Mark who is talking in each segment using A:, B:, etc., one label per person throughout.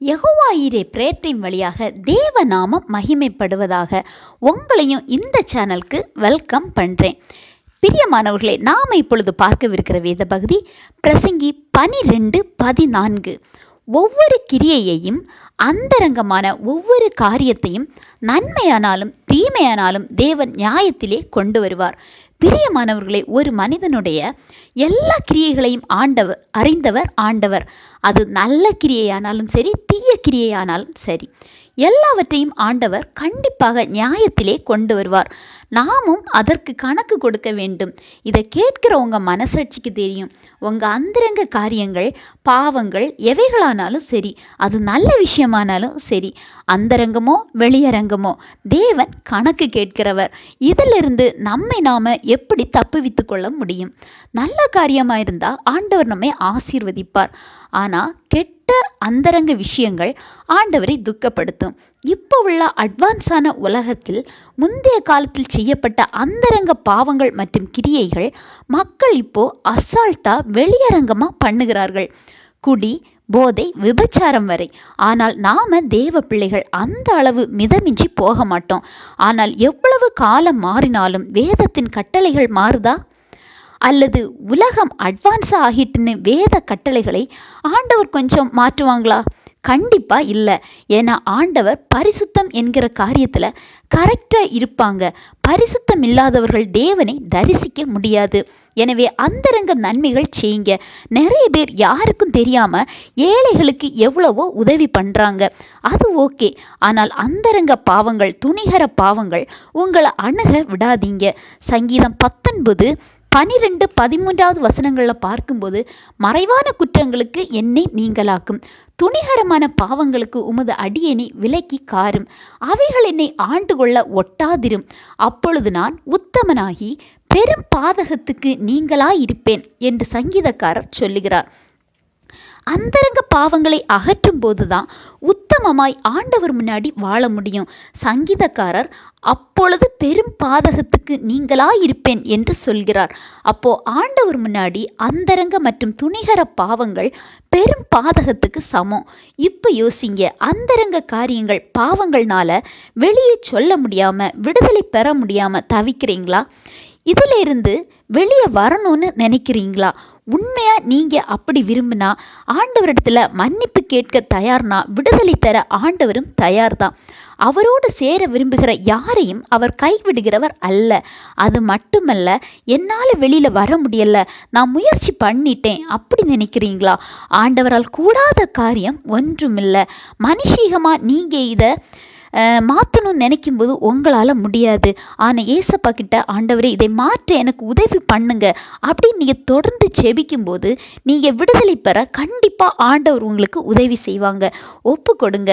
A: யெகோவா ஈரே prayer time வழியாக தேவ நாமம் மகிமைப்படுவதாக. உங்களையும் இந்த சேனலுக்கு வெல்கம் பண்ணுறேன். பிரியமானவர்களே, நாம் இப்பொழுது பார்க்கவிருக்கிற வேத பகுதி பிரசங்கி 12:14. ஒவ்வொரு கிரியையையும் அந்தரங்கமான ஒவ்வொரு காரியத்தையும் நன்மையானாலும் தீமையானாலும் தேவன் நியாயத்திலே கொண்டு வருவார். பிரியமானவர்களே, ஒரு மனிதனுடைய எல்லா கிரியைகளையும் அறிந்தவர் ஆண்டவர். அது நல்ல கிரியையானாலும் சரி, தீய கிரியையானாலும் சரி, எல்லாவற்றையும் ஆண்டவர் கண்டிப்பாக நியாயத்திலே கொண்டு வருவார். நாமும் அதற்கு கணக்கு கொடுக்க வேண்டும். இதை கேட்கிற உங்கள் மனசாட்சிக்கு தெரியும். உங்கள் அந்தரங்க காரியங்கள், பாவங்கள் எவைகளானாலும் சரி, அது நல்ல விஷயமானாலும் சரி, அந்தரங்கமோ வெளியரங்கமோ தேவன் கணக்கு கேட்கிறவர். இதிலிருந்து நம்மை நாம் எப்படி தப்புவித்து கொள்ள முடியும்? நல்ல காரியமாக இருந்தால் ஆண்டவர் நம்மை ஆசீர்வதிப்பார். ஆனால் கெட்ட அந்தரங்க விஷயங்கள் ஆண்டவரை துக்கப்படுத்தும். இப்போ உள்ள அட்வான்ஸான உலகத்தில் முந்தைய காலத்தில் செய்யப்பட்ட அந்தரங்க பாவங்கள் மற்றும் கிரியைகள் மக்கள் இப்போ அசால்ட்டா வெளியரங்கமாக பண்ணுகிறார்கள். குடி, போதை, விபச்சாரம் வரை. ஆனால் நாம தேவ பிள்ளைகள் அந்த அளவு மிதமிஞ்சி போக மாட்டோம். ஆனால் எவ்வளவு காலம் மாறினாலும் வேதத்தின் கட்டளைகள் மாறுதா? அல்லது உலகம் அட்வான்ஸாக ஆகிட்டுன்னு வேத கட்டளைகளை ஆண்டவர் கொஞ்சம் மாற்றுவாங்களா? கண்டிப்பாக இல்லை. ஏன்னா ஆண்டவர் பரிசுத்தம் என்கிற காரியத்தில் கரெக்டாக இருப்பாங்க. பரிசுத்தம் இல்லாதவர்கள் தேவனை தரிசிக்க முடியாது. எனவே அந்தரங்க நன்மைகள் செய்யுங்க. நிறைய பேர் யாருக்கும் தெரியாமல் ஏழைகளுக்கு எவ்வளவோ உதவி பண்ணுறாங்க, அது ஓகே. ஆனால் அந்தரங்க பாவங்கள், துணிகர பாவங்கள் உங்களை அணுக விடாதீங்க. சங்கீதம் 19:12-13 பார்க்கும்போது, மறைவான குற்றங்களுக்கு என்னை நீங்களாக்கும், துணிகரமான பாவங்களுக்கு உமது அடியேனை விலக்கி காரும், அவைகள் என்னை ஆண்டு கொள்ள ஒட்டாதிரும், அப்பொழுது நான் உத்தமனாகி பெரும் பாதகத்துக்கு நீங்களாயிருப்பேன் என்று சங்கீதக்காரர் சொல்லுகிறார். அந்தரங்க பாவங்களை அகற்றும் போது தான் உத்தமமாய் ஆண்டவர் முன்னாடி வாழ முடியும். சங்கீதக்காரர் அப்பொழுது பெரும் பாதகத்துக்கு நீங்களாயிருப்பேன் என்று சொல்கிறார். அப்போ ஆண்டவர் முன்னாடி அந்தரங்க மற்றும் துணிகர பாவங்கள் பெரும் பாதகத்துக்கு சமம். இப்போ யோசிங்க, அந்தரங்க காரியங்கள், பாவங்கள்னால வெளியே சொல்ல முடியாம, விடுதலை பெற முடியாம தவிக்கிறீங்களா? இதில் இருந்து வெளியே வரணும்னு நினைக்கிறீங்களா? உண்மையாக நீங்கள் அப்படி விரும்பினா, ஆண்டவரிடத்தில் மன்னிப்பு கேட்க தயார்னா, விடுதலை தர ஆண்டவரும் தயார் தான். அவரோடு சேர விரும்புகிற யாரையும் அவர் கைவிடுகிறவர் அல்ல. அது மட்டுமல்ல, என்னால் வெளியில் வர முடியலை, நான் முயற்சி பண்ணிட்டேன் அப்படி நினைக்கிறீங்களா? ஆண்டவரால் கூடாத காரியம் ஒன்றுமில்லை. மனுஷீகமாக நீங்கள் இதை மாற்றணும்னு நினைக்கும்போது உங்களால் முடியாது. ஆனால் ஏசப்பா கிட்ட, ஆண்டவரே இதை மாற்ற எனக்கு உதவி பண்ணுங்க அப்படின்னு நீங்கள் தொடர்ந்து செபிக்கும்போது நீங்கள் விடுதலை பெற கண்டிப்பாக ஆண்டவர் உங்களுக்கு உதவி செய்வாங்க. ஒப்பு கொடுங்க.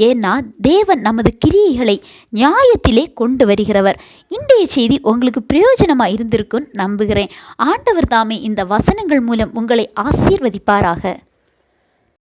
A: ஏன்னா தேவன் நமது கிரியைகளை நியாயத்திலே கொண்டு வருகிறவர். இன்றைய செய்தி உங்களுக்கு பிரயோஜனமாக இருந்திருக்குன்னு நம்புகிறேன். ஆண்டவர் தாமே இந்த வசனங்கள் மூலம் உங்களை ஆசீர்வதிப்பாராக.